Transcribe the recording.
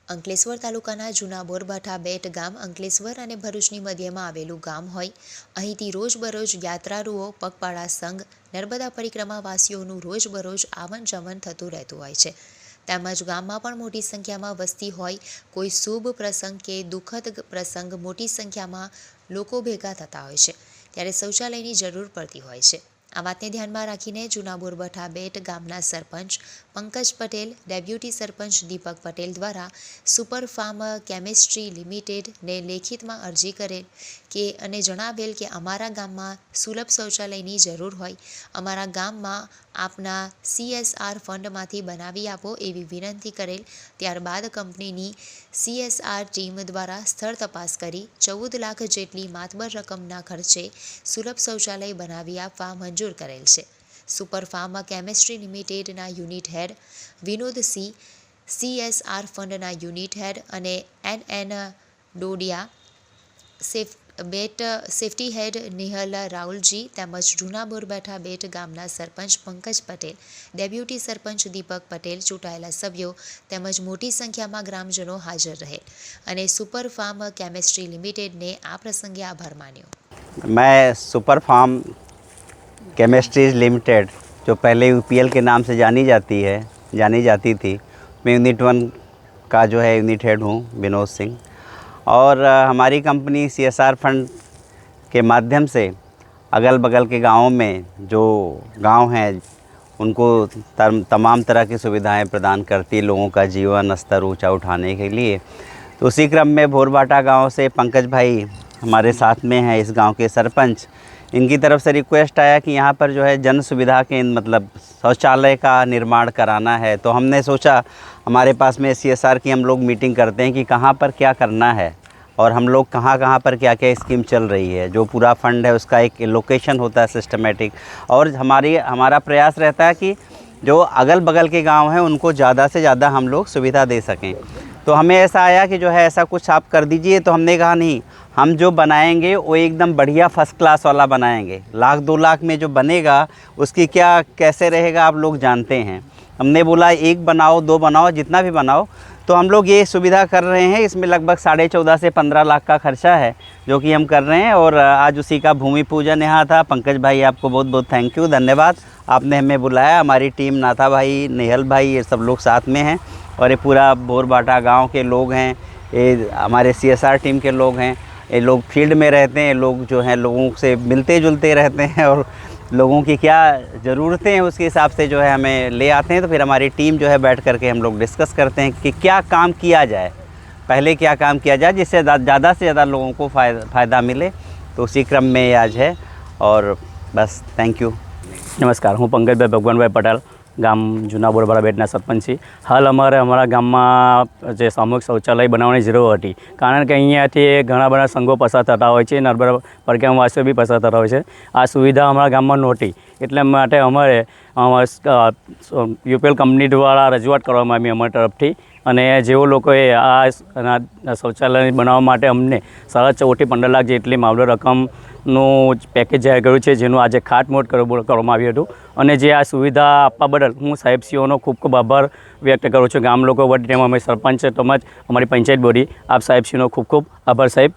અંકલેશ્વર તાલુકાના જૂના બોરભાઠા બેટ ગામ અંકલેશ્વર અને ભરૂચની મધ્યમાં આવેલું ગામ હોય. અહીંથી રોજબરોજ યાત્રાળુઓ, પગપાળા સંઘ, નર્મદા પરિક્રમાવાસીઓનું રોજબરોજ આવન જવન થતું રહેતું હોય છે. તેમજ ગામમાં પણ મોટી સંખ્યામાં વસ્તી હોય. કોઈ શુભ પ્રસંગ કે દુઃખદ પ્રસંગ મોટી સંખ્યામાં લોકો ભેગા થતા હોય છે, ત્યારે શૌચાલયની જરૂર પડતી હોય છે. આ વાતને ધ્યાનમાં રાખીને જૂના બોરભાઠા બેટ ગામના સરપંચ પંકજ પટેલ, ડેપ્યુટી સરપંચ દીપક પટેલ દ્વારા સુપર ફાર્મ કેમિસ્ટ્રી લિમિટેડને લેખિતમાં અરજી કરેલ અને જણાવેલ કે અમારા ગામમાં સુલભ શૌચાલયની જરૂર હોય, અમારા ગામમાં આપના CSR ફંડમાંથી બનાવી આપો એવી વિનંતી કરેલ. ત્યારબાદ કંપનીની CSR ટીમ દ્વારા સ્થળ તપાસ કરી 14 લાખ જેટલી માતબર રકમના ખર્ચે સુલભ શૌચાલય બનાવી આપવા મંજૂર કરેલ છે. સુપર ફાર્મ કેમિસ્ટ્રી લિમિટેડના યુનિટ હેડ વિનોદ સિંહ, CSR ફંડના યુનિટ હેડ અને NN ડોડિયા, બેટ સેફ્ટી હેડ નિહલ રાહુલજી તેમજ જૂના બોરભાઠા બેટ ગામના સરપંચ પંકજ પટેલ, ડેપ્યુટી સરપંચ દીપક પટેલ, ચૂંટાયેલા સભ્યો તેમજ મોટી સંખ્યામાં ગ્રામજનો હાજર રહે અને સુપર ફાર્મ કેમિસ્ટ્રી લિમિટેડને આ પ્રસંગે આભાર માન્યો. मैं सुपर फार्म केमिस्ट्रीज लिमिटेड, जो पहले UPL के नाम से जानी जाती थी, मैं यूनिट 1 का जो है यूनिट हेड हूँ, विनोद सिंह। और हमारी कंपनी CSR फंड के माध्यम से अगल बगल के गाँवों में जो गांव हैं उनको तमाम तरह की सुविधाएं प्रदान करती है, लोगों का जीवन स्तर ऊंचा उठाने के लिए। तो उसी क्रम में बोरभाठा गांव से पंकज भाई हमारे साथ में हैं, इस गांव के सरपंच। इनकी तरफ से रिक्वेस्ट आया कि यहाँ पर जो है जन सुविधा के मतलब शौचालय का निर्माण कराना है। तो हमने सोचा, हमारे पास में CSR की हम लोग मीटिंग करते हैं कि कहाँ पर क्या करना है और हम लोग कहाँ पर क्या क्या स्कीम चल रही है। जो पूरा फंड है उसका एक लोकेशन होता है सिस्टमेटिक, और हमारा प्रयास रहता है कि जो अगल बगल के गांव हैं उनको ज़्यादा से ज़्यादा हम लोग सुविधा दे सकें। तो हमें ऐसा आया कि जो है ऐसा कुछ आप कर दीजिए। तो हमने कहा नहीं, हम जो बनाएंगे वो एकदम बढ़िया फर्स्ट क्लास वाला बनाएंगे। 1-2 लाख में जो बनेगा उसकी क्या कैसे रहेगा आप लोग जानते हैं। हमने बोला 1 बनाओ, 2 बनाओ, जितना भी बनाओ। तो हम लोग ये सुविधा कर रहे हैं। इसमें लगभग 14.5 से 15 लाख का खर्चा है जो कि हम कर रहे हैं। और आज उसी का भूमि पूजन यहाँ था। पंकज भाई, आपको बहुत बहुत थैंक यू, धन्यवाद, आपने हमें बुलाया। हमारी टीम नाथा भाई, निहल भाई, ये सब लोग साथ में हैं और ये पूरा बोरभाठा गांव के लोग हैं, ये हमारे CSR टीम के लोग हैं। ये लोग फील्ड में रहते हैं, लोग जो हैं लोगों से मिलते जुलते रहते हैं और लोगों की क्या ज़रूरतें हैं उसके हिसाब से जो है हमें ले आते हैं। तो फिर हमारी टीम जो है बैठ करके हम लोग डिस्कस करते हैं कि क्या काम किया जाए, पहले क्या काम किया जाए जिससे ज़्यादा से ज़्यादा लोगों को फ़ायदा मिले। तो उसी क्रम में आज है और बस थैंक यू। नमस्कार, हूँ पंकजभाई भगवानभाई पटेल, गाम जूना बोरभाठा बेटना सरपंच छी। हाल अमरा गाम में जे सामूहिक शौचालय बनावવાની જરૂર હતી, કારણ કે અહીંયાથી ઘણા બધા સંઘો પસાર થતા હોય છે, નર્મદા પરિક્રમાવાસીઓ બી પસાર થતા હોય છે। આ સુવિધા અમારા ગામમાં નહોતી, એટલે માટે અમારે UPL કંપની દ્વારા રજૂઆત કરવામાં આવી અમારી તરફથી। અને જેઓ લોકોએ આ શૌચાલય બનાવવા માટે અમને 14.5 થી 15 લાખ જેટલી મામલો રકમનું પેકેજ જાહેર કર્યું છે, જેનું આજે ખાતમુહૂર્ત કરવામાં આવ્યું હતું। અને જે આ સુવિધા આપવા બદલ હું સાહેબશ્રીઓનો ખૂબ ખૂબ આભાર વ્યક્ત કરું છું। ગામ લોકો વતીને અમે સરપંચ તેમજ અમારી પંચાયત બોડી આપ સાહેબશ્રીનો ખૂબ ખૂબ આભાર સાહેબ।